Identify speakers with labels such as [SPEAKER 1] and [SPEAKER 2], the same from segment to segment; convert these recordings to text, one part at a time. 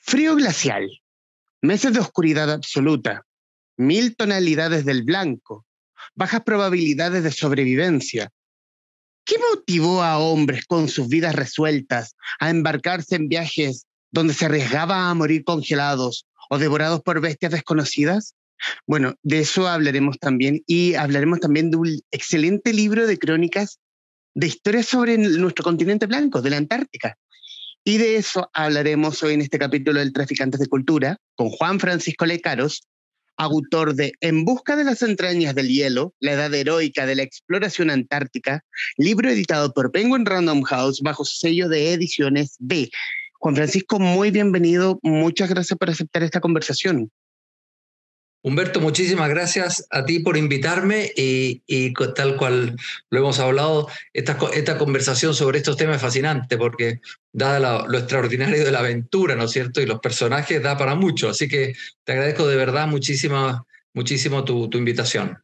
[SPEAKER 1] Frío glacial, meses de oscuridad absoluta, 1000 tonalidades del blanco, bajas probabilidades de sobrevivencia. ¿Qué motivó a hombres con sus vidas resueltas a embarcarse en viajes donde se arriesgaba a morir congelados o devorados por bestias desconocidas? Bueno, de eso hablaremos también y hablaremos también de un excelente libro de crónicas de historias sobre nuestro continente blanco, de la Antártica. Y de eso hablaremos hoy en este capítulo del Traficantes de Cultura con Juan Francisco Lecaros, autor de En busca de las entrañas del hielo, la edad heroica de la exploración antártica, libro editado por Penguin Random House bajo su sello de ediciones B. Juan Francisco, muy bienvenido. Muchas gracias por aceptar esta conversación.
[SPEAKER 2] Humberto, muchísimas gracias a ti por invitarme y tal cual lo hemos hablado, esta conversación sobre estos temas es fascinante porque dada lo extraordinario de la aventura, ¿no es cierto? Y los personajes da para mucho, así que te agradezco de verdad muchísimo tu invitación.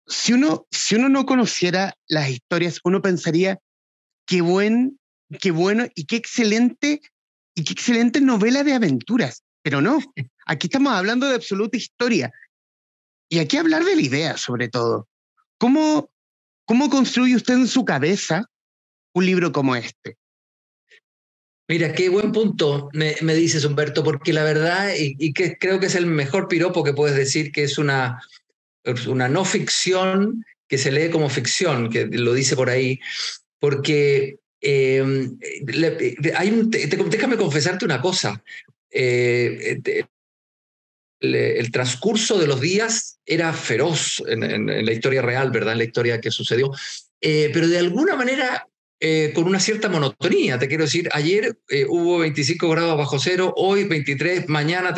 [SPEAKER 1] Si uno no conociera las historias, uno pensaría qué bueno y qué excelente novela de aventuras. Pero no, aquí estamos hablando de absoluta historia. Y aquí hablar de la idea, sobre todo. ¿Cómo construye usted en su cabeza un libro como este?
[SPEAKER 2] Mira, qué buen punto me dices, Humberto, porque la verdad, y que creo que es el mejor piropo que puedes decir, que es una no ficción que se lee como ficción, que lo dice por ahí, porque déjame confesarte una cosa. El transcurso de los días era feroz en la historia real, ¿verdad? En la historia que sucedió. Pero de alguna manera, con una cierta monotonía, te quiero decir, ayer hubo 25 grados bajo cero, hoy 23, mañana...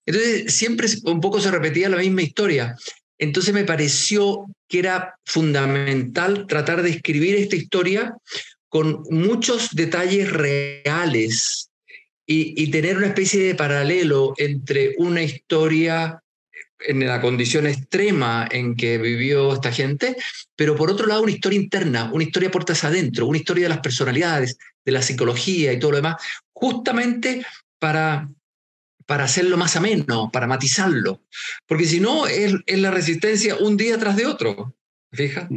[SPEAKER 2] Entonces, siempre un poco se repetía la misma historia. Entonces me pareció que era fundamental tratar de escribir esta historia con muchos detalles reales y tener una especie de paralelo entre una historia en la condición extrema en que vivió esta gente, pero por otro lado una historia interna, una historia puertas adentro, una historia de las personalidades, de la psicología y todo lo demás, justamente para hacerlo más ameno, para matizarlo, porque si no es la resistencia un día tras de otro, ¿fijas?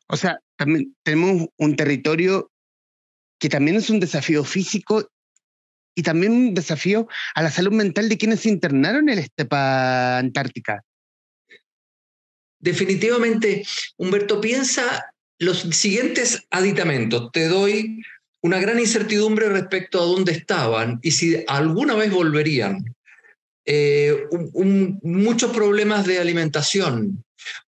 [SPEAKER 1] O sea, también tenemos un territorio que también es un desafío físico y también un desafío a la salud mental de quienes se internaron en la estepa antártica.
[SPEAKER 2] Definitivamente, Humberto, piensa los siguientes aditamentos. Te doy una gran incertidumbre respecto a dónde estaban y si alguna vez volverían. Muchos problemas de alimentación,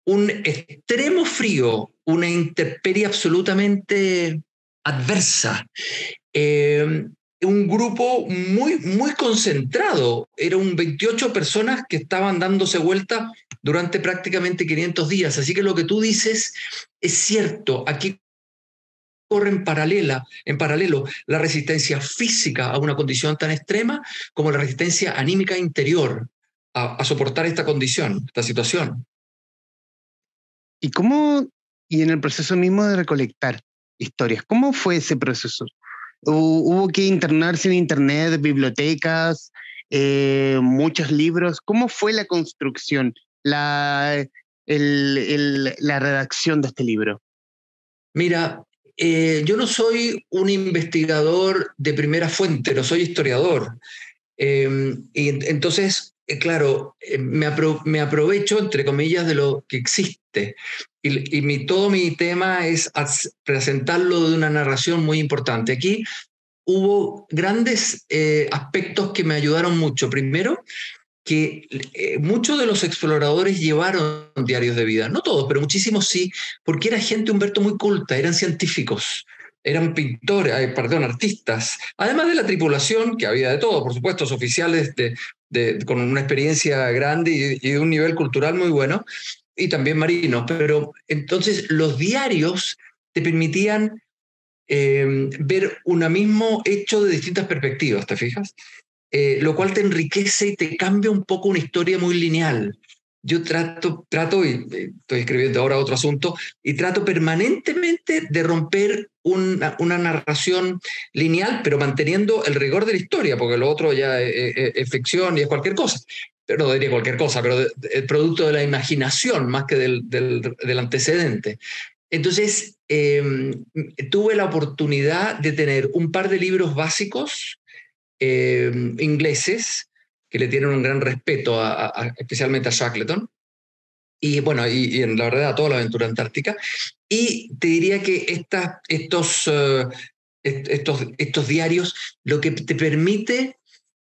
[SPEAKER 2] un extremo frío, una intemperie absolutamente adversa. Un grupo muy concentrado. Eran 28 personas que estaban dándose vuelta durante prácticamente 500 días. Así que lo que tú dices es cierto. Aquí corre en paralelo la resistencia física a una condición tan extrema como la resistencia anímica interior a soportar esta condición, esta situación.
[SPEAKER 1] Y en el proceso mismo de recolectar historias, ¿cómo fue ese proceso? ¿Hubo que internarse en internet, bibliotecas, muchos libros? ¿Cómo fue la construcción, la redacción de este libro?
[SPEAKER 2] Mira, yo no soy un investigador de primera fuente, no soy historiador. Y entonces, claro, me aprovecho, entre comillas, de lo que existe. Todo mi tema es presentarlo de una narración muy importante. Aquí hubo grandes aspectos que me ayudaron mucho. Primero, que muchos de los exploradores llevaron diarios de vida, no todos, pero muchísimos sí, porque era gente, Humberto, muy culta, eran científicos, eran pintores, perdón, artistas, además de la tripulación, que había de todo, por supuesto, oficiales con una experiencia grande y de un nivel cultural muy bueno, y también marinos, pero entonces los diarios te permitían ver un mismo hecho de distintas perspectivas, ¿te fijas? Lo cual te enriquece y te cambia un poco una historia muy lineal. yo trato, y estoy escribiendo ahora otro asunto, y trato permanentemente de romper una narración lineal, pero manteniendo el rigor de la historia, porque lo otro ya es ficción y es cualquier cosa. Pero no diría cualquier cosa, pero el producto de la imaginación más que del antecedente. Entonces, tuve la oportunidad de tener un par de libros básicos ingleses que le tienen un gran respeto, especialmente a Shackleton, y bueno, y en la verdad a toda la aventura antártica. Y te diría que estos diarios lo que te permite,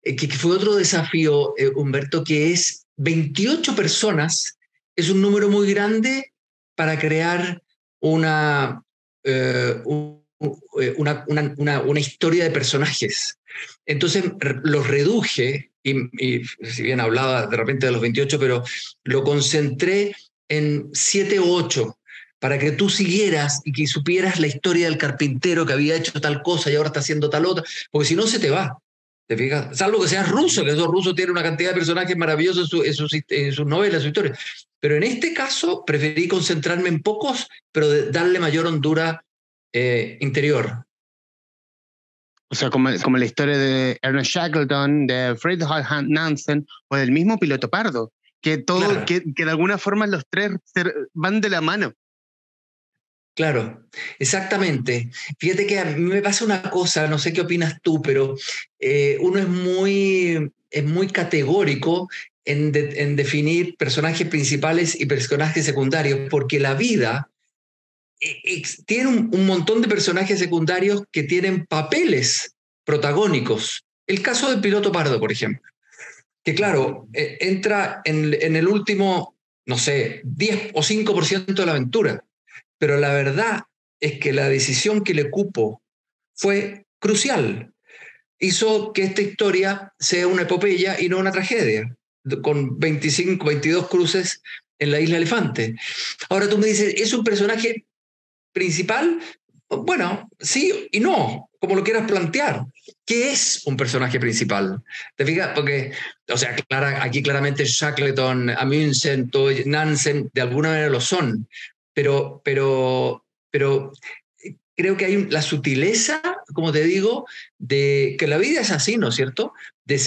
[SPEAKER 2] que fue otro desafío, Humberto, que es 28 personas, es un número muy grande para crear una, eh, una historia de personajes. Entonces los reduje, y si bien hablaba de repente de los 28, pero lo concentré en 7 o 8 para que tú siguieras y que supieras la historia del carpintero que había hecho tal cosa y ahora está haciendo tal otra, porque si no se te va. ¿Te fijas? Salvo que seas ruso, que esos rusos tienen una cantidad de personajes maravillosos en sus novelas, en su historia. Pero en este caso preferí concentrarme en pocos, pero darle mayor hondura interior.
[SPEAKER 1] O sea, como la historia de Ernest Shackleton, de Fridtjof Nansen o del mismo Piloto Pardo,
[SPEAKER 2] Claro,
[SPEAKER 1] que de alguna forma los tres van de la mano.
[SPEAKER 2] claro, exactamente. Fíjate que a mí me pasa una cosa, no sé qué opinas tú, pero uno es muy categórico en definir personajes principales y personajes secundarios, porque la vida tiene un montón de personajes secundarios que tienen papeles protagónicos. El caso del piloto Pardo, por ejemplo, que claro, entra en el último, no sé, 10 o 5% de la aventura, pero la verdad es que la decisión que le cupo fue crucial. Hizo que esta historia sea una epopeya y no una tragedia, con 25, 22 cruces en la isla Elefante. Ahora tú me dices, ¿es un personaje principal? Bueno, sí y no, como lo quieras plantear. ¿Qué es un personaje principal? ¿Te fijas? Porque, o sea, aquí claramente Shackleton, Amundsen, Nansen, de alguna manera lo son, pero creo que hay la sutileza, como te digo, de que la vida es así, ¿no es cierto? De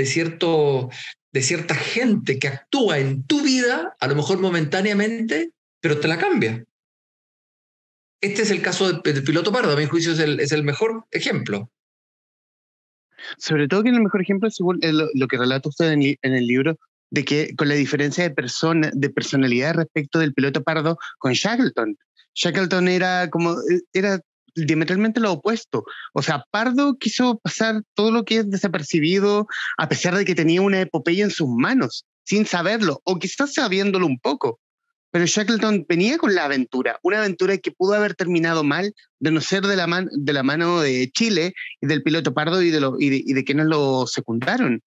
[SPEAKER 2] cierta gente que actúa en tu vida, a lo mejor momentáneamente, pero te la cambia. Este es el caso del piloto Pardo, a mi juicio es el mejor ejemplo.
[SPEAKER 1] Sobre todo que en el mejor ejemplo, según lo que relata usted en el libro, de que con la diferencia de personalidad respecto del Piloto Pardo con Shackleton. Shackleton era diametralmente lo opuesto. O sea, Pardo quiso pasar todo lo que es desapercibido, a pesar de que tenía una epopeya en sus manos, sin saberlo, o quizás sabiéndolo un poco. Pero Shackleton venía con la aventura, una aventura que pudo haber terminado mal de no ser de la mano de Chile y del piloto Pardo y de quienes lo secundaron.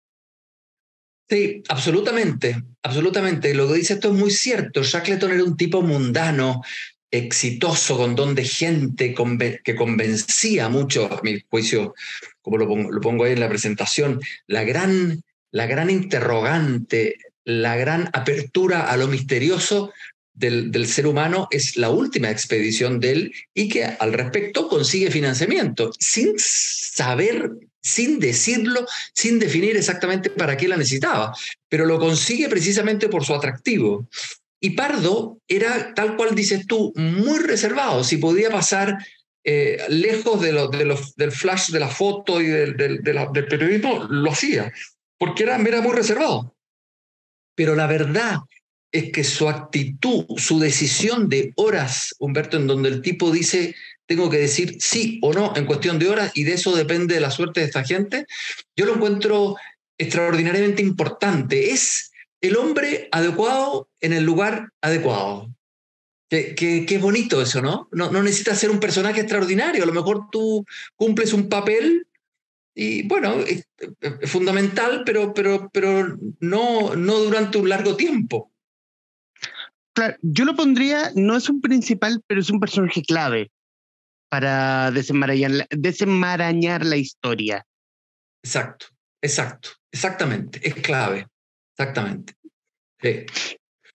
[SPEAKER 2] Sí, absolutamente, absolutamente. Lo que dice esto es muy cierto. Shackleton era un tipo mundano, exitoso, con don de gente, que convencía mucho, a mi juicio, como lo pongo ahí en la presentación, la gran interrogante, la gran apertura a lo misterioso del ser humano es la última expedición de él y que al respecto consigue financiamiento sin saber, sin decirlo, sin definir exactamente para qué la necesitaba, pero lo consigue precisamente por su atractivo. Y Pardo era, tal cual dices tú, muy reservado. Si podía pasar lejos del flash de la foto y del periodismo, lo hacía, porque era muy reservado. Pero la verdad es que su actitud, su decisión de horas, Humberto, en donde el tipo dice, tengo que decir sí o no en cuestión de horas y de eso depende la suerte de esta gente, yo lo encuentro extraordinariamente importante. Es el hombre adecuado en el lugar adecuado. Que bonito eso, ¿no? ¿No? necesitas ser un personaje extraordinario. A lo mejor tú cumples un papel y bueno, es fundamental, pero no durante un largo tiempo.
[SPEAKER 1] Claro, yo lo pondría, no es un principal, pero es un personaje clave para desenmarañar la historia.
[SPEAKER 2] Exacto, exactamente, es clave, exactamente. Sí.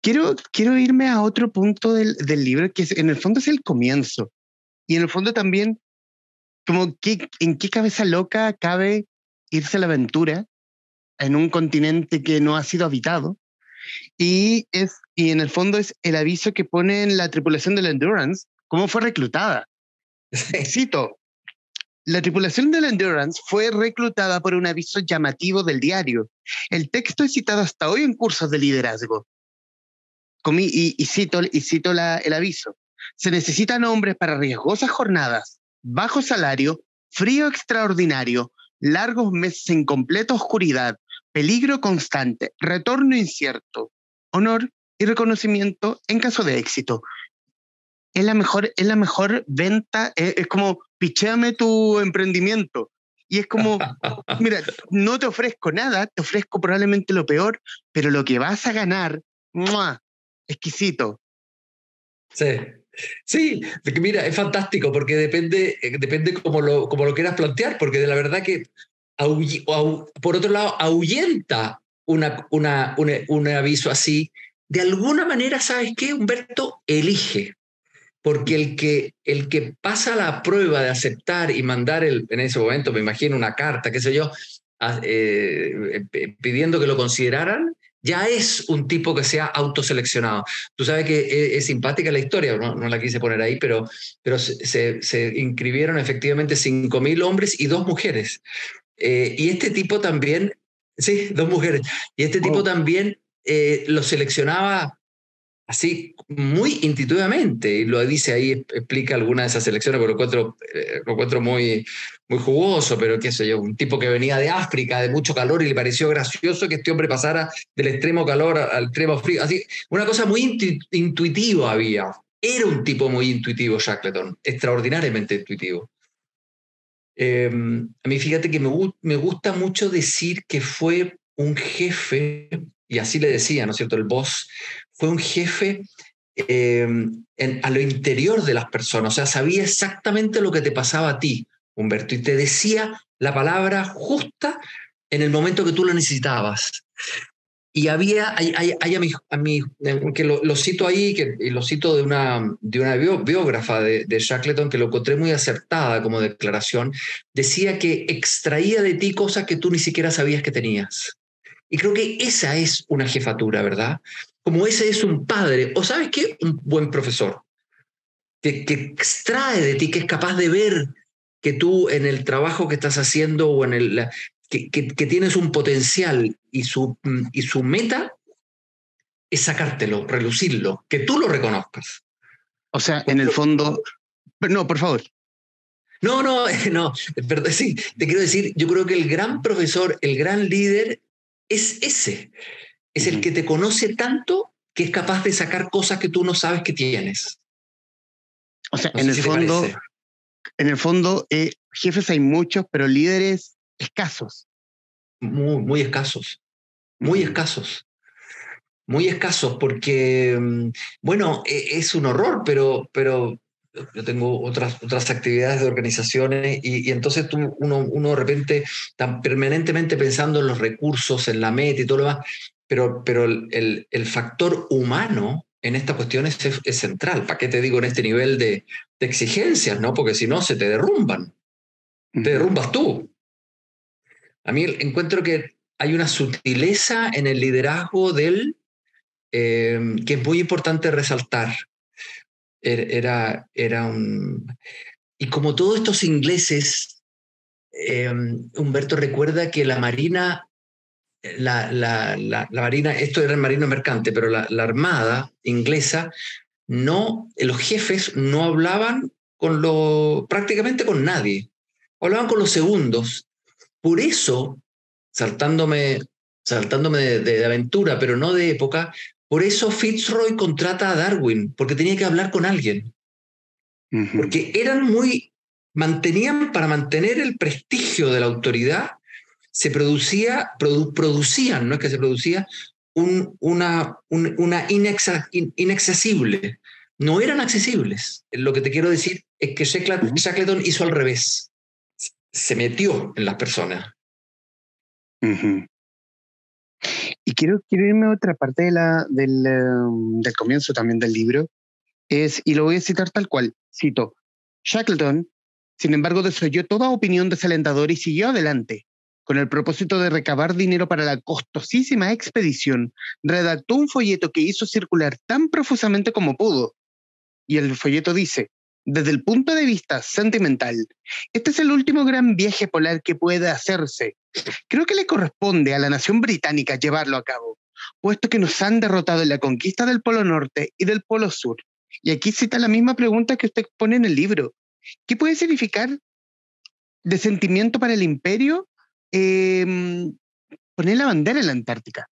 [SPEAKER 1] Quiero irme a otro punto del libro, que en el fondo es el comienzo. Y en el fondo también, como en qué cabeza loca cabe irse a la aventura en un continente que no ha sido habitado. Y en el fondo es el aviso que pone en la tripulación de la Endurance, cómo fue reclutada.
[SPEAKER 2] Sí.
[SPEAKER 1] Cito, la tripulación de la Endurance fue reclutada por un aviso llamativo del diario. El texto es citado hasta hoy en cursos de liderazgo. Cito el aviso. Se necesitan hombres para riesgosas jornadas, bajo salario, frío extraordinario, largos meses en completa oscuridad, peligro constante, retorno incierto, honor y reconocimiento en caso de éxito. Es la mejor venta, es como, pichéame tu emprendimiento. Y es como, mira, no te ofrezco nada, te ofrezco probablemente lo peor, pero lo que vas a ganar, ¡mua!, exquisito.
[SPEAKER 2] Sí. Sí, mira, es fantástico porque depende cómo lo quieras plantear, porque de la verdad que, por otro lado, ahuyenta un aviso así. De alguna manera, ¿sabes qué? Humberto elige, porque el que pasa la prueba de aceptar y mandar en ese momento, me imagino, una carta, qué sé yo, pidiendo que lo consideraran, ya es un tipo que se ha autoseleccionado. Tú sabes que es simpática la historia, no la quise poner ahí, pero se inscribieron efectivamente 5.000 hombres y 2 mujeres. Y este tipo también, sí, 2 mujeres, y este tipo
[SPEAKER 1] Oh,
[SPEAKER 2] también lo seleccionaba así muy intuitivamente, y lo dice ahí, explica alguna de esas selecciones, pero lo encuentro muy, muy jugoso, pero qué sé yo, un tipo que venía de África, de mucho calor, y le pareció gracioso que este hombre pasara del extremo calor al extremo frío, así, una cosa muy intuitiva había. Era un tipo muy intuitivo, Shackleton, extraordinariamente intuitivo. A mí fíjate que me gusta mucho decir que fue un jefe, y así le decía, ¿no es cierto? El boss fue un jefe a lo interior de las personas, o sea, sabía exactamente lo que te pasaba a ti, Humberto, y te decía la palabra justa en el momento que tú la necesitabas. Y hay que lo cito ahí, y lo cito de una biógrafa de Shackleton, que lo encontré muy acertada como declaración, decía que extraía de ti cosas que tú ni siquiera sabías que tenías. Y creo que esa es una jefatura, ¿verdad? Como ese es un padre, o ¿sabes qué? Un buen profesor, que extrae de ti, que es capaz de ver que tú en el trabajo que estás haciendo o que tienes un potencial y su meta es sacártelo, relucirlo, que tú lo reconozcas.
[SPEAKER 1] o sea, en el fondo, no, por favor.
[SPEAKER 2] No, no, no, perdón, sí, te quiero decir, yo creo que el gran profesor, el gran líder es ese, es el
[SPEAKER 1] Uh-huh.
[SPEAKER 2] que te conoce tanto que es capaz de sacar cosas que tú no sabes que tienes.
[SPEAKER 1] O sea,
[SPEAKER 2] No sé si te parece.
[SPEAKER 1] en el fondo, jefes hay muchos, pero líderes escasos.
[SPEAKER 2] Muy, muy escasos, muy
[SPEAKER 1] Uh-huh.
[SPEAKER 2] escasos. Muy escasos porque, bueno, es un horror, pero yo tengo otras actividades de organizaciones y entonces uno de repente está permanentemente pensando en los recursos, en la meta y todo lo demás, pero el factor humano en estas cuestiones es central. ¿Para qué te digo en este nivel de exigencias, no? Porque si no, se te derrumban, te
[SPEAKER 1] Uh-huh.
[SPEAKER 2] derrumbas tú. A mí encuentro que hay una sutileza en el liderazgo que es muy importante resaltar. Era un... Y como todos estos ingleses, Humberto recuerda que la Marina, la Marina, esto era el marino mercante, pero la Armada inglesa, no, los jefes no hablaban prácticamente con nadie, hablaban con los segundos. Por eso, saltándome, saltándome de aventura, pero no de época, por eso Fitzroy contrata a Darwin, porque tenía que hablar con alguien,
[SPEAKER 1] Uh-huh.
[SPEAKER 2] porque para mantener el prestigio de la autoridad, producían, no es que se producía, una inaccesible. No eran accesibles. Lo que te quiero decir es que
[SPEAKER 1] Uh-huh.
[SPEAKER 2] Shackleton hizo al revés. Se metió en las personas.
[SPEAKER 1] Uh-huh. Y quiero irme a otra parte del comienzo también del libro, y lo voy a citar tal cual, cito, Shackleton, sin embargo, desoyó toda opinión desalentadora y siguió adelante. Con el propósito de recabar dinero para la costosísima expedición, redactó un folleto que hizo circular tan profusamente como pudo. Y el folleto dice, desde el punto de vista sentimental, este es el último gran viaje polar que puede hacerse. Creo que le corresponde a la nación británica llevarlo a cabo, puesto que nos han derrotado en la conquista del Polo Norte y del Polo Sur. Y aquí cita la misma pregunta que usted pone en el libro. ¿Qué puede significar de sentimiento para el imperio poner la bandera en la Antártica?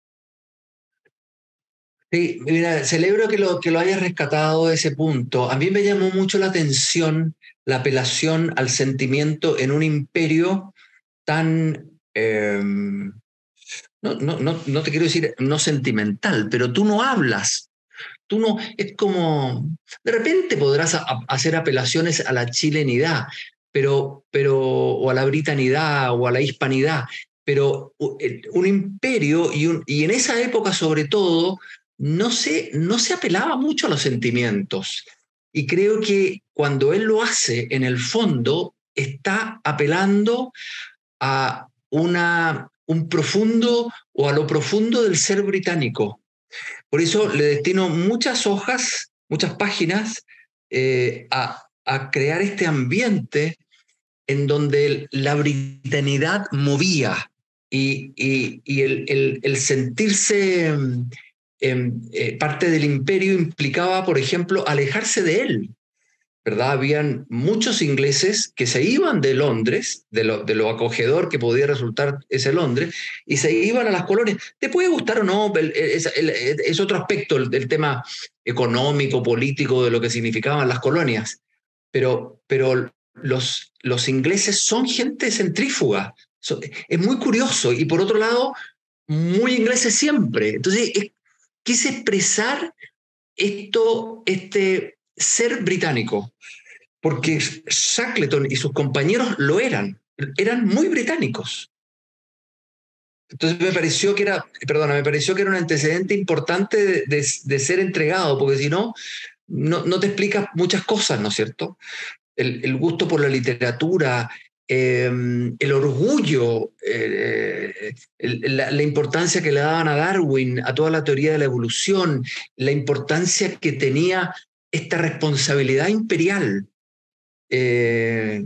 [SPEAKER 2] Sí, mira, celebro que lo hayas rescatado de ese punto. A mí me llamó mucho la atención la apelación al sentimiento en un imperio tan, no te quiero decir no sentimental, pero tú no hablas. Tú no, es como, de repente podrás hacer apelaciones a la chilenidad, o a la britanidad o a la hispanidad, pero un imperio y en esa época sobre todo no se apelaba mucho a los sentimientos. Y creo que cuando él lo hace, en el fondo, está apelando a un profundo o a lo profundo del ser británico. Por eso le destino muchas hojas, muchas páginas a crear este ambiente en donde la britanidad movía y el sentirse parte del imperio implicaba, por ejemplo, alejarse de él. ¿Verdad? Habían muchos ingleses que se iban de Londres, de lo acogedor que podía resultar ese Londres, y se iban a las colonias. Te puede gustar o no, es otro aspecto del tema económico, político, de lo que significaban las colonias, pero los ingleses son gente centrífuga. Es muy curioso y por otro lado, muy ingleses siempre. Entonces, quise expresar este ser británico, porque Shackleton y sus compañeros lo eran muy británicos. Entonces me pareció que era un antecedente importante de ser entregado, porque si no, no te explica muchas cosas, ¿no es cierto? El gusto por la literatura, el orgullo, la importancia que le daban a Darwin, a toda la teoría de la evolución, la importancia que tenía esta responsabilidad imperial. Eh,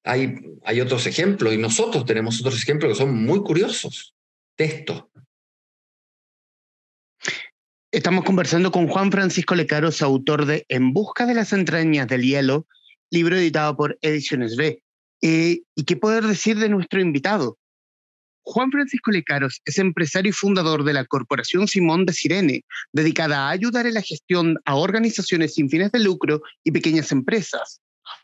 [SPEAKER 2] hay otros ejemplos y nosotros tenemos otros ejemplos que son muy curiosos. Texto.
[SPEAKER 1] Estamos conversando con Juan Francisco Lecaros, autor de En busca de las entrañas del hielo, libro editado por Ediciones B. ¿Y qué poder decir de nuestro invitado? Juan Francisco Lecaros es empresario y fundador de la Corporación Simón de Sirene, dedicada a ayudar en la gestión a organizaciones sin fines de lucro y pequeñas empresas.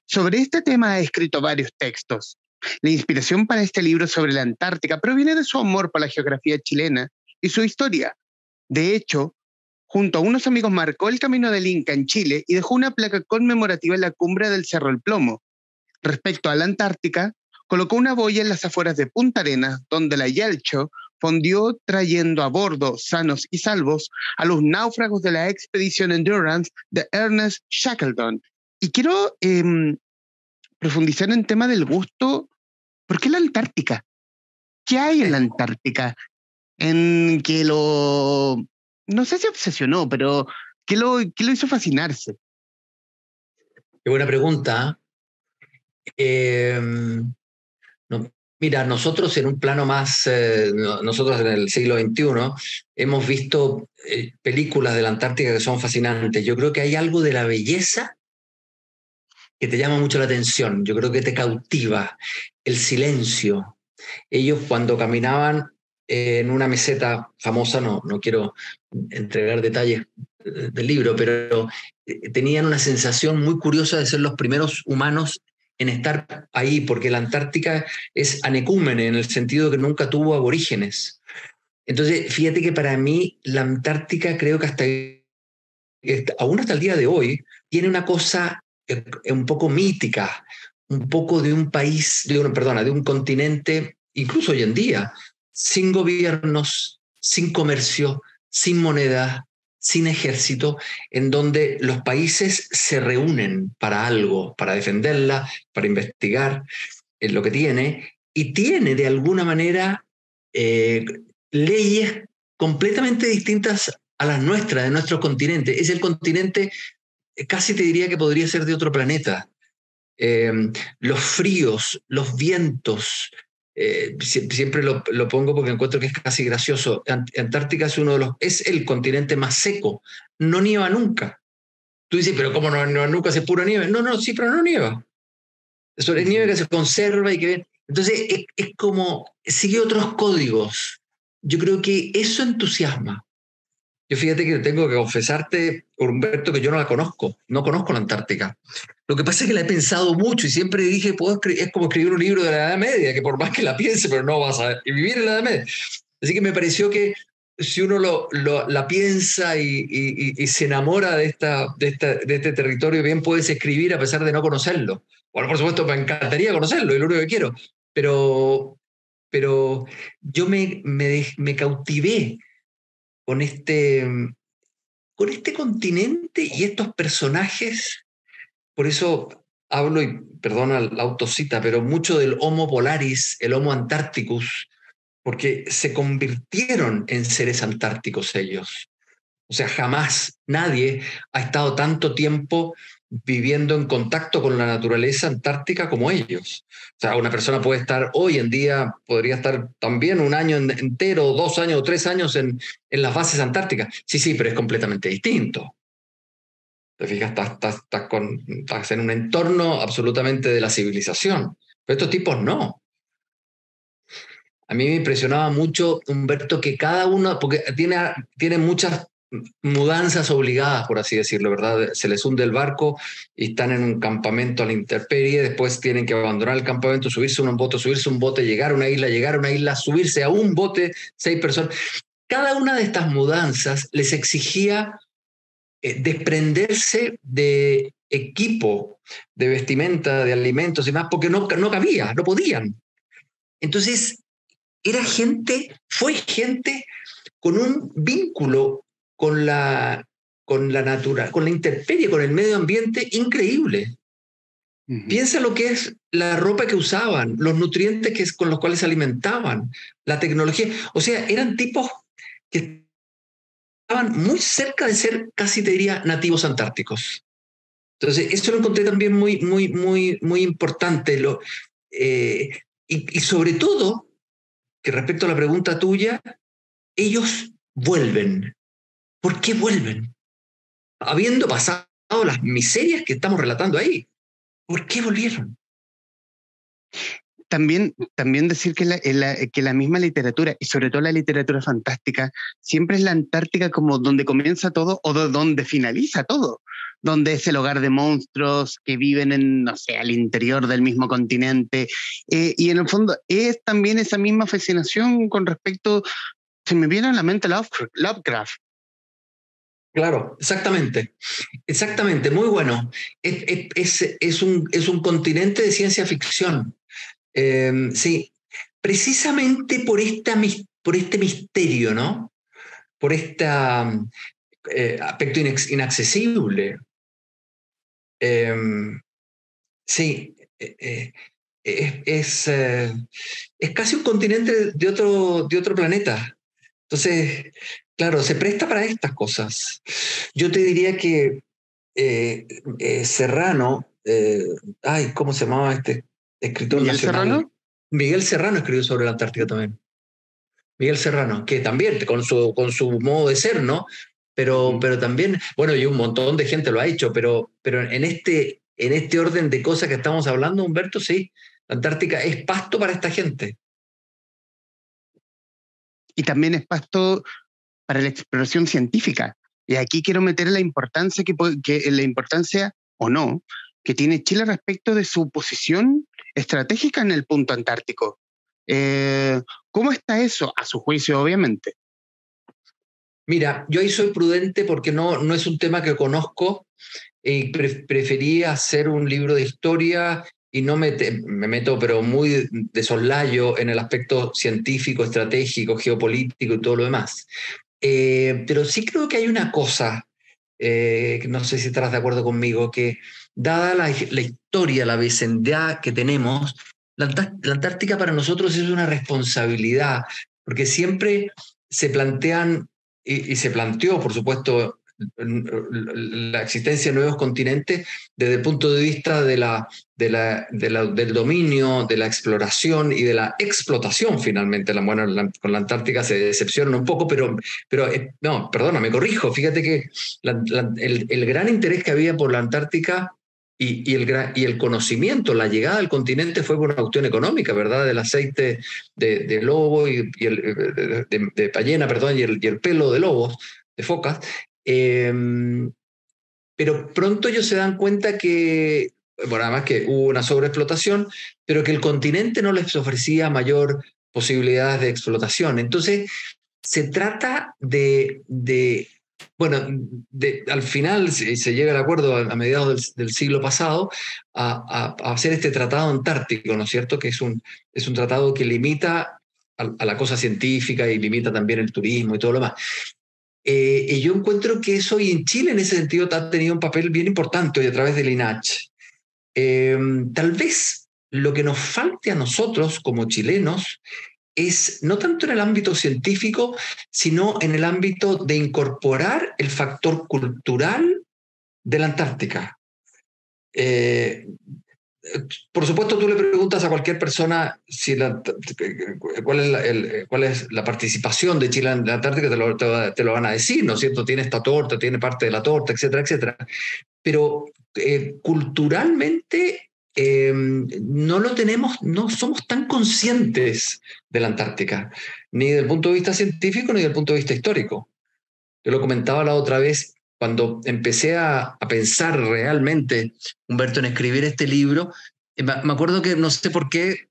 [SPEAKER 1] Sobre este tema ha escrito varios textos. La inspiración para este libro sobre la Antártica proviene de su amor por la geografía chilena y su historia. De hecho, junto a unos amigos marcó el camino del Inca en Chile y dejó una placa conmemorativa en la cumbre del Cerro El Plomo. Respecto a la Antártica, colocó una boya en las afueras de Punta Arenas, donde la Yelcho fondió trayendo a bordo, sanos y salvos, a los náufragos de la expedición Endurance de Ernest Shackleton. Y quiero profundizar en el tema del gusto. ¿Por qué la Antártica? ¿Qué hay en la Antártica? En que no sé si obsesionó, pero ¿qué lo hizo fascinarse?
[SPEAKER 2] Qué buena pregunta. No, mira, nosotros en un plano más, nosotros en el siglo XXI, hemos visto películas de la Antártica que son fascinantes. Yo creo que hay algo de la belleza que te llama mucho la atención, yo creo que te cautiva, el silencio. Ellos cuando caminaban en una meseta famosa, no quiero entregar detalles del libro, pero tenían una sensación muy curiosa de ser los primeros humanos en estar ahí, porque la Antártica es anecúmene en el sentido de que nunca tuvo aborígenes. Entonces, fíjate que para mí la Antártica creo que aún hasta el día de hoy, tiene una cosa un poco mítica, un poco de un país, de un continente, incluso hoy en día, sin gobiernos, sin comercio, sin moneda, sin ejército, en donde los países se reúnen para algo, para defenderla, para investigar en lo que tiene, y tiene de alguna manera eh, leyes completamente distintas a las nuestras, de nuestro continente. Es el continente, casi te diría que podría ser de otro planeta. Eh, los fríos, los vientos, siempre lo pongo porque encuentro que es casi gracioso. Antártica es es el continente más seco, no nieva nunca. Tú dices, pero ¿cómo no nunca se pura nieve? No, no, sí, pero no nieva. Eso es nieve que se conserva y que... Entonces es como, sigue otros códigos. Yo creo que eso entusiasma. Yo fíjate que tengo que confesarte, Humberto, que yo no la conozco, no conozco la Antártica. Lo que pasa es que la he pensado mucho y siempre dije, es como escribir un libro de la Edad Media, que por más que la piense, pero no vas a vivir en la Edad Media. Así que me pareció que si uno la piensa y se enamora de este territorio, bien puedes escribir a pesar de no conocerlo. Bueno, por supuesto, me encantaría conocerlo, es lo único que quiero, pero, pero yo me cautivé con con este continente y estos personajes. Por eso hablo, y perdona la autocita, pero mucho del Homo polaris, el Homo antarcticus, porque se convirtieron en seres antárticos ellos. O sea, jamás nadie ha estado tanto tiempo viviendo en contacto con la naturaleza antártica como ellos. O sea, una persona puede estar hoy en día, podría estar también un año entero, 2 años o 3 años en las bases antárticas. Sí, sí, pero es completamente distinto. Te fijas, estás en un entorno absolutamente de la civilización. Pero estos tipos no. A mí me impresionaba mucho, Humberto, que cada uno, porque tiene muchas mudanzas obligadas, por así decirlo, ¿verdad? Se les hunde el barco y están en un campamento a la intemperie, después tienen que abandonar el campamento, subirse a un bote, llegar a una isla, subirse a un bote, 6 personas. Cada una de estas mudanzas les exigía desprenderse de equipo, de vestimenta, de alimentos y más, porque no cabía, no podían. Entonces, fue gente con un vínculo con la natura, con la intemperie, con el medio ambiente increíble. Piensa lo que es la ropa que usaban, los nutrientes con los cuales se alimentaban, la tecnología. O sea, eran tipos que estaban muy cerca de ser, casi te diría, nativos antárticos. Entonces, eso lo encontré también muy importante. Y sobre todo, que respecto a la pregunta tuya, ellos vuelven. ¿Por qué vuelven? Habiendo pasado las miserias que estamos relatando ahí, ¿por qué volvieron?
[SPEAKER 1] También decir que que la misma literatura, y sobre todo la literatura fantástica, siempre es la Antártica como donde comienza todo o donde finaliza todo, donde es el hogar de monstruos que viven en, no sé, al interior del mismo continente. Y en el fondo es también esa misma fascinación con respecto, se me viene a la mente Lovecraft.
[SPEAKER 2] Claro, exactamente, exactamente, muy bueno. Es un continente de ciencia ficción. Sí, precisamente por este misterio, ¿no? Por este aspecto inaccesible. Sí, es casi un continente de otro planeta. Entonces, claro, se presta para estas cosas. Yo te diría que Serrano, ay, ¿cómo se llamaba este escritor
[SPEAKER 1] Miguel
[SPEAKER 2] nacional?
[SPEAKER 1] Serrano.
[SPEAKER 2] Miguel Serrano escribió sobre la Antártica también. Miguel Serrano, que también, con su modo de ser, ¿no? Pero también, bueno, y un montón de gente lo ha hecho, pero en este orden de cosas que estamos hablando, Humberto, sí, la Antártica es pasto para esta gente.
[SPEAKER 1] Y también es pasto para la exploración científica. Y aquí quiero meter la importancia la importancia o no que tiene Chile respecto de su posición estratégica en el punto antártico. ¿Cómo está eso? A su juicio, obviamente.
[SPEAKER 2] Mira, yo ahí soy prudente porque no es un tema que conozco y preferí hacer un libro de historia y no me meto, pero muy de soslayo en el aspecto científico, estratégico, geopolítico y todo lo demás. Pero sí creo que hay una cosa, que no sé si estarás de acuerdo conmigo, que dada la historia, la vecindad que tenemos, la Antártica para nosotros es una responsabilidad, porque siempre se plantean, y se planteó, por supuesto, la existencia de nuevos continentes desde el punto de vista del dominio, de la exploración y de la explotación finalmente. Bueno, con la Antártica se decepcionan un poco, pero no, perdona, me corrijo. Fíjate que el gran interés que había por la Antártica y el conocimiento, la llegada al continente fue por una cuestión económica, ¿verdad? Del aceite de lobo de ballena, perdón, y el pelo de lobos, de focas. Eh, pero pronto ellos se dan cuenta que, bueno, además que hubo una sobreexplotación, pero que el continente no les ofrecía mayor posibilidades de explotación. Entonces, se trata bueno, al final se llega al acuerdo a mediados del siglo pasado a hacer este tratado antártico, ¿no es cierto? Que es un tratado que limita a la cosa científica y limita también el turismo y todo lo demás. Y yo encuentro que eso, y en Chile en ese sentido, ha tenido un papel bien importante hoy a través del INACH. Tal vez lo que nos falte a nosotros como chilenos es no tanto en el ámbito científico, sino en el ámbito de incorporar el factor cultural de la Antártica. Eh, por supuesto, tú le preguntas a cualquier persona si cuál es la participación de Chile en la Antártica, te lo van a decir, ¿no es cierto? Tiene esta torta, tiene parte de la torta, etcétera, etcétera. Pero culturalmente no lo tenemos, no somos tan conscientes de la Antártica, ni desde el punto de vista científico ni desde el punto de vista histórico. Yo lo comentaba la otra vez cuando empecé a pensar realmente, Humberto, en escribir este libro. Me acuerdo que no sé por qué,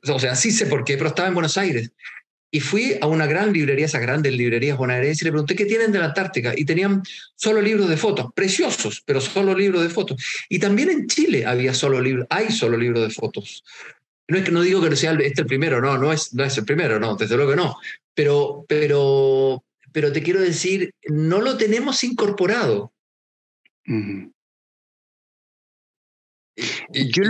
[SPEAKER 2] o sea, sí sé por qué, pero estaba en Buenos Aires. Y fui a una gran librería, esas grandes librerías bonaerenses, y le pregunté qué tienen de la Antártica. Y tenían solo libros de fotos, preciosos, pero solo libros de fotos. Y también en Chile hay solo libros de fotos. No es que no digo que sea el primero, no es el primero, no, desde luego que no. Pero, pero, pero te quiero decir, no lo tenemos incorporado.
[SPEAKER 1] Uh-huh.
[SPEAKER 2] Y,
[SPEAKER 1] Yo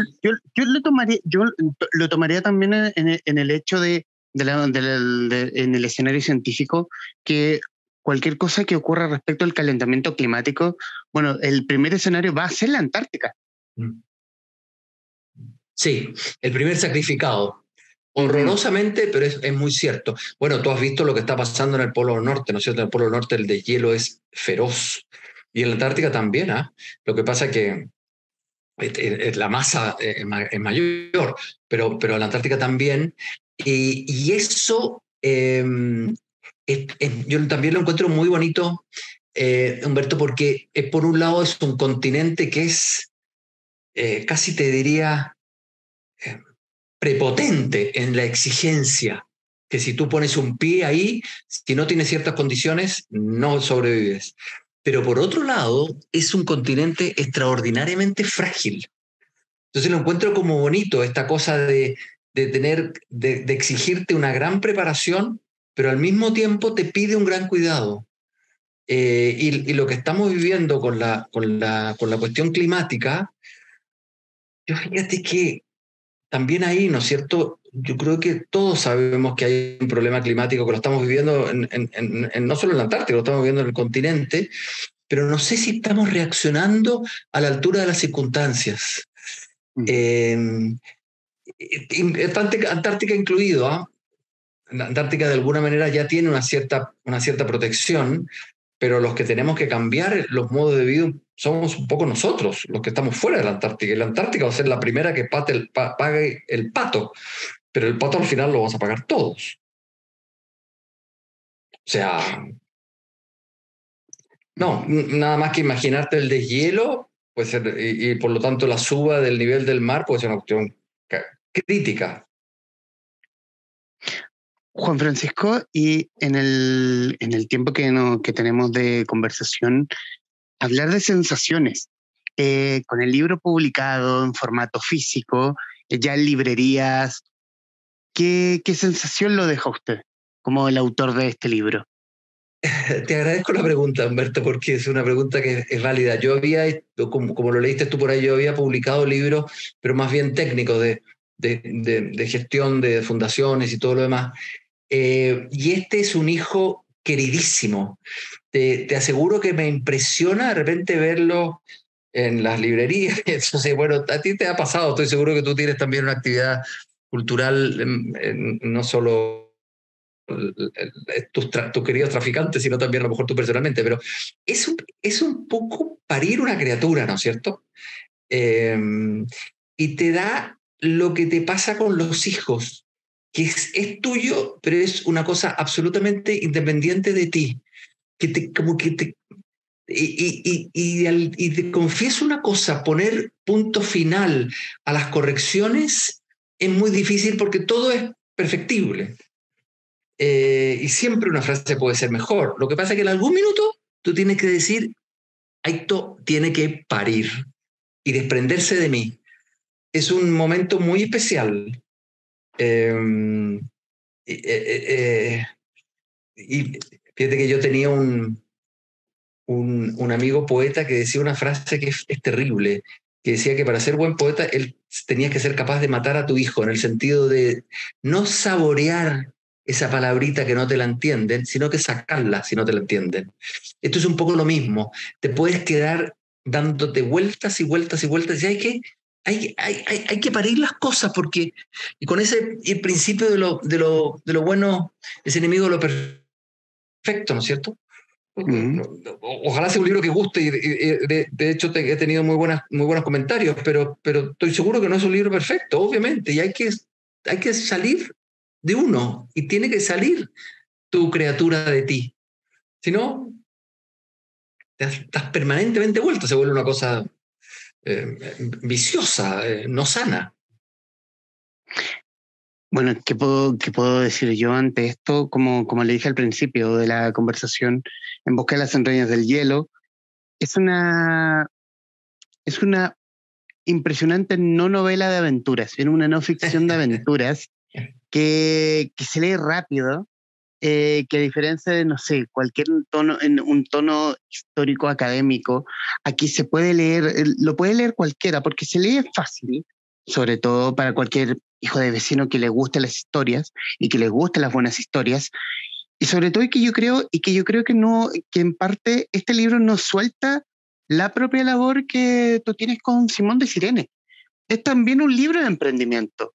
[SPEAKER 1] lo tomaría también en el hecho en el escenario científico, que cualquier cosa que ocurra respecto al calentamiento climático, bueno, el primer escenario va a ser la Antártica.
[SPEAKER 2] sí, el primer sacrificado. Horrorosamente, pero es muy cierto. Bueno, tú has visto lo que está pasando en el Polo Norte, ¿no es cierto? En el Polo Norte el deshielo es feroz. Y en la Antártica también, ¿ah? Lo que pasa es que la masa es mayor, pero en la Antártica también. Y eso yo también lo encuentro muy bonito, Humberto, porque por un lado es un continente que es, casi te diría, eh, prepotente en la exigencia, que si tú pones un pie ahí, si no tienes ciertas condiciones, no sobrevives. Pero por otro lado, es un continente extraordinariamente frágil. Entonces lo encuentro como bonito, esta cosa de exigirte una gran preparación, pero al mismo tiempo te pide un gran cuidado. Y lo que estamos viviendo con la cuestión climática, yo fíjate que también ahí, ¿no es cierto? Yo creo que todos sabemos que hay un problema climático que lo estamos viviendo no solo en la Antártica, lo estamos viviendo en el continente, pero no sé si estamos reaccionando a la altura de las circunstancias. Eh, Antártica incluido, ¿ah? La Antártica de alguna manera ya tiene una cierta protección, pero los que tenemos que cambiar los modos de vida somos un poco nosotros, los que estamos fuera de la Antártica. Y la Antártica va a ser la primera que pague el pato, pero el pato al final lo vamos a pagar todos. O sea, no, nada más que imaginarte el deshielo, pues, y por lo tanto la suba del nivel del mar puede ser una cuestión crítica.
[SPEAKER 1] Juan Francisco, y en el tiempo que tenemos de conversación, hablar de sensaciones. con el libro publicado en formato físico, ya en librerías, ¿qué sensación lo deja usted como el autor de este libro?
[SPEAKER 2] Te agradezco la pregunta, Humberto, porque es una pregunta que es válida. Yo había, como lo leíste tú por ahí, yo había publicado libros, pero más bien técnicos de gestión de fundaciones y todo lo demás. Y este es un hijo queridísimo. Te aseguro que me impresiona de repente verlo en las librerías. Entonces, bueno, a ti te ha pasado, estoy seguro que tú tienes también una actividad cultural, no solo tus queridos traficantes, sino también a lo mejor tú personalmente, pero es un poco parir una criatura, ¿no es cierto? Eh, y te da lo que te pasa con los hijos, que es tuyo, pero es una cosa absolutamente independiente de ti, que te, como que te... Y te confieso una cosa, poner punto final a las correcciones es muy difícil porque todo es perfectible. Y siempre una frase puede ser mejor. Lo que pasa es que en algún minuto tú tienes que decir, Aito tiene que parir y desprenderse de mí. Es un momento muy especial. Eh, eh, y fíjate que yo tenía un amigo poeta que decía una frase que es terrible, que decía que para ser buen poeta él tenías que ser capaz de matar a tu hijo, en el sentido de no saborear esa palabrita que no te la entienden, sino que sacarla si no te la entienden. Esto es un poco lo mismo. Te puedes quedar dándote vueltas y vueltas y vueltas y hay que parir las cosas porque, y con ese el principio de lo bueno es enemigo de lo perfecto, ¿no es cierto?
[SPEAKER 1] Mm.
[SPEAKER 2] Ojalá sea un libro que guste y de hecho he tenido muy buenos comentarios, pero estoy seguro que no es un libro perfecto, obviamente, y hay que salir de uno y tiene que salir tu criatura de ti. Si no, estás permanentemente vuelto, se vuelve una cosa viciosa, no sana.
[SPEAKER 1] Bueno, qué puedo decir yo ante esto? Como le dije al principio de la conversación, En busca de las entrañas del hielo, es es una impresionante no novela de aventuras, es una no ficción de aventuras que se lee rápido, que a diferencia de, no sé, cualquier tono, en un tono histórico académico, aquí se puede leer, lo puede leer cualquiera, porque se lee fácil, sobre todo para cualquier hijo de vecino que le guste las historias y que le gusten las buenas historias. Y sobre todo y que yo creo que no, que en parte este libro nos suelta la propia labor que tú tienes con Simón de Sirene. Es también un libro de emprendimiento.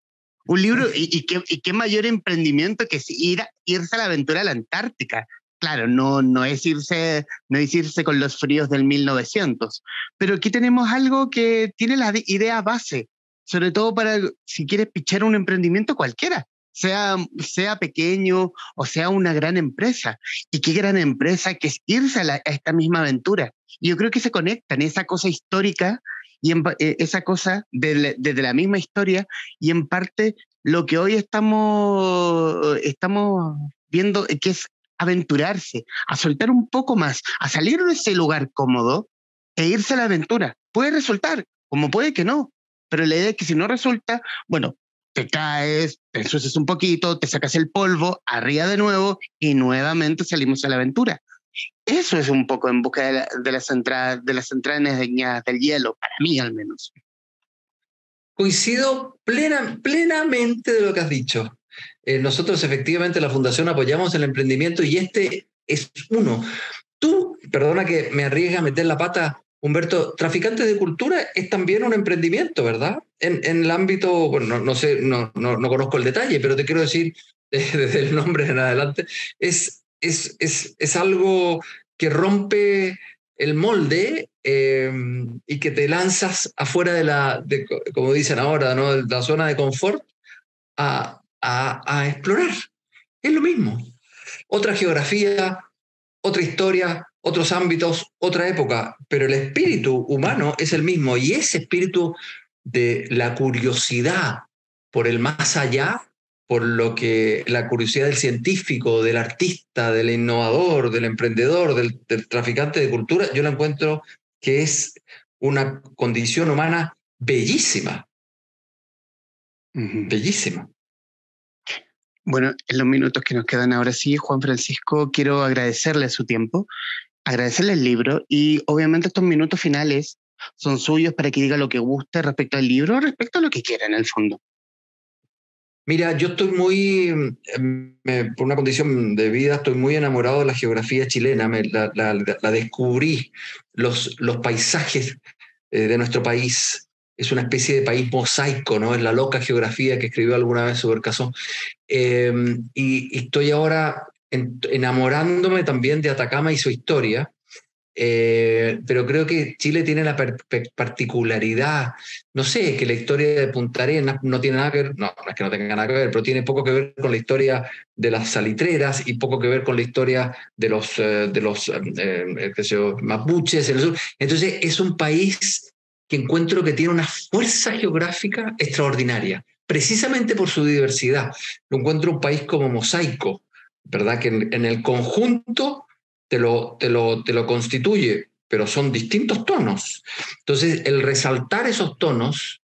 [SPEAKER 1] Un libro, y qué mayor emprendimiento que irse a la aventura a la Antártica. Claro, no es irse con los fríos del 1900, pero aquí tenemos algo que tiene la idea base, sobre todo para si quieres pichar un emprendimiento cualquiera, sea pequeño o sea una gran empresa. Y qué gran empresa que es irse a esta misma aventura. Y yo creo que se conectan esa cosa histórica y esa cosa desde la misma historia y en parte lo que hoy estamos viendo que es aventurarse, a soltar un poco más, a salir de ese lugar cómodo e irse a la aventura. Puede resultar, como puede que no, pero la idea es que si no resulta, bueno, te caes, te ensucias un poquito, te sacas el polvo, arriba de nuevo y nuevamente salimos a la aventura. Eso es un poco en busca de las entrañas del hielo, para mí al menos.
[SPEAKER 2] Coincido plenamente de lo que has dicho. Nosotros efectivamente la Fundación apoyamos el emprendimiento y este es uno. Tú, perdona que me arriesgue a meter la pata, Humberto, Traficantes de Cultura es también un emprendimiento, ¿verdad? En el ámbito, bueno, no sé, no conozco el detalle, pero te quiero decir, desde el nombre en adelante, es algo que rompe el molde y que te lanzas afuera como dicen ahora, ¿no? De la zona de confort a explorar. Es lo mismo. Otra geografía, otra historia, otros ámbitos, otra época, pero el espíritu humano es el mismo y ese espíritu de la curiosidad por el más allá, por lo que la curiosidad del científico, del artista, del innovador, del emprendedor, del traficante de cultura, yo la encuentro que es una condición humana bellísima, bellísima.
[SPEAKER 1] Bueno, en los minutos que nos quedan ahora sí, Juan Francisco, quiero agradecerle su tiempo, agradecerle el libro y obviamente estos minutos finales son suyos para que diga lo que guste respecto al libro, respecto a lo que quiera en el fondo.
[SPEAKER 2] Mira, yo estoy por una condición de vida, estoy muy enamorado de la geografía chilena, la descubrí, los paisajes de nuestro país. Es una especie de país mosaico, ¿no? Es la loca geografía que escribió alguna vez Subercaseaux. Y estoy ahora enamorándome también de Atacama y su historia. Pero creo que Chile tiene la particularidad, no sé, que la historia de Punta Arenas no tiene nada que ver, no es que no tenga nada que ver, pero tiene poco que ver con la historia de las salitreras y poco que ver con la historia de los qué sé yo, mapuches en el sur. Entonces es un país que encuentro que tiene una fuerza geográfica extraordinaria, precisamente por su diversidad. Lo encuentro un país como mosaico, ¿verdad? Que en el conjunto te lo constituye, pero son distintos tonos. Entonces, el resaltar esos tonos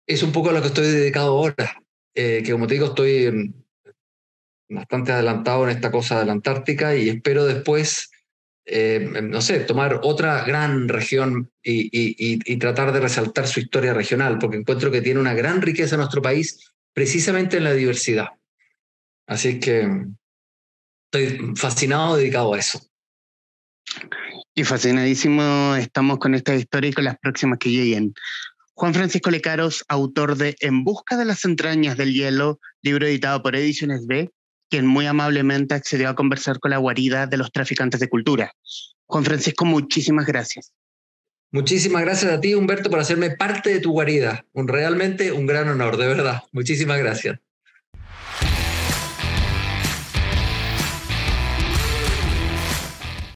[SPEAKER 2] es un poco a lo que estoy dedicado ahora, que como te digo, estoy bastante adelantado en esta cosa de la Antártica y espero después, no sé, tomar otra gran región y tratar de resaltar su historia regional, porque encuentro que tiene una gran riqueza nuestro país precisamente en la diversidad. Así que estoy fascinado, dedicado a eso.
[SPEAKER 1] Y fascinadísimo estamos con esta historia y con las próximas que lleguen. Juan Francisco Lecaros, autor de En busca de las entrañas del hielo, libro editado por Ediciones B, quien muy amablemente accedió a conversar con la guarida de los traficantes de cultura. Juan Francisco, muchísimas gracias.
[SPEAKER 2] Muchísimas gracias a ti, Humberto, por hacerme parte de tu guarida. Realmente un gran honor, de verdad. Muchísimas gracias.